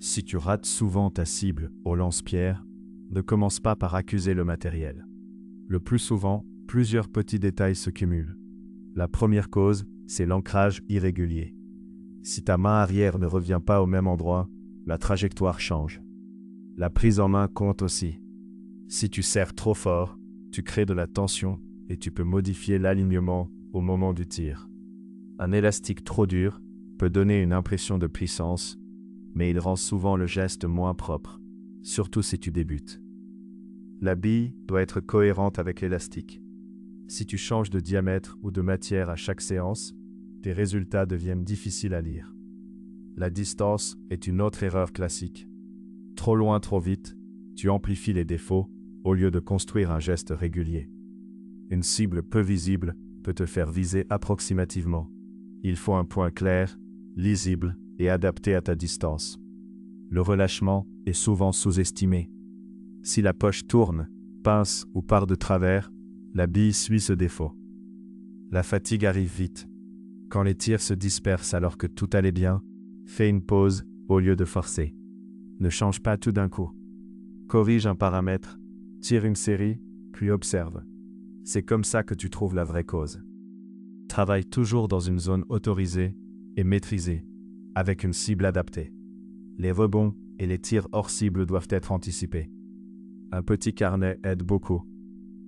Si tu rates souvent ta cible au lance-pierre, ne commence pas par accuser le matériel. Le plus souvent, plusieurs petits détails se cumulent. La première cause, c'est l'ancrage irrégulier. Si ta main arrière ne revient pas au même endroit, la trajectoire change. La prise en main compte aussi. Si tu serres trop fort, tu crées de la tension et tu peux modifier l'alignement au moment du tir. Un élastique trop dur peut donner une impression de puissance, mais il rend souvent le geste moins propre, surtout si tu débutes. La bille doit être cohérente avec l'élastique. Si tu changes de diamètre ou de matière à chaque séance, tes résultats deviennent difficiles à lire. La distance est une autre erreur classique. Trop loin, trop vite, tu amplifies les défauts au lieu de construire un geste régulier. Une cible peu visible peut te faire viser approximativement. Il faut un point clair, lisible et adapté à ta distance. Le relâchement est souvent sous-estimé. Si la poche tourne, pince ou part de travers, la bille suit ce défaut. La fatigue arrive vite. Quand les tirs se dispersent alors que tout allait bien, fais une pause au lieu de forcer. Ne change pas tout d'un coup. Corrige un paramètre, tire une série, puis observe. C'est comme ça que tu trouves la vraie cause. Travaille toujours dans une zone autorisée et maîtrisée, avec une cible adaptée. Les rebonds et les tirs hors cible doivent être anticipés. Un petit carnet aide beaucoup.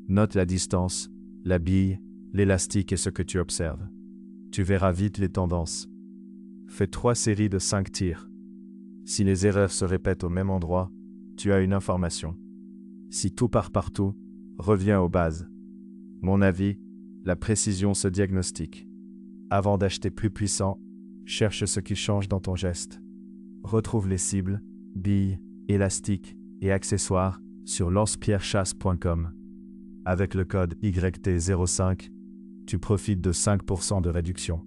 Note la distance, la bille, l'élastique et ce que tu observes. Tu verras vite les tendances. Fais 3 séries de 5 tirs. Si les erreurs se répètent au même endroit, tu as une information. Si tout part partout, reviens aux bases. Mon avis, la précision se diagnostique. Avant d'acheter plus puissant, cherche ce qui change dans ton geste. Retrouve les cibles, billes, élastiques et accessoires sur lancepierrechasse.com. Avec le code YT05, tu profites de 5% de réduction.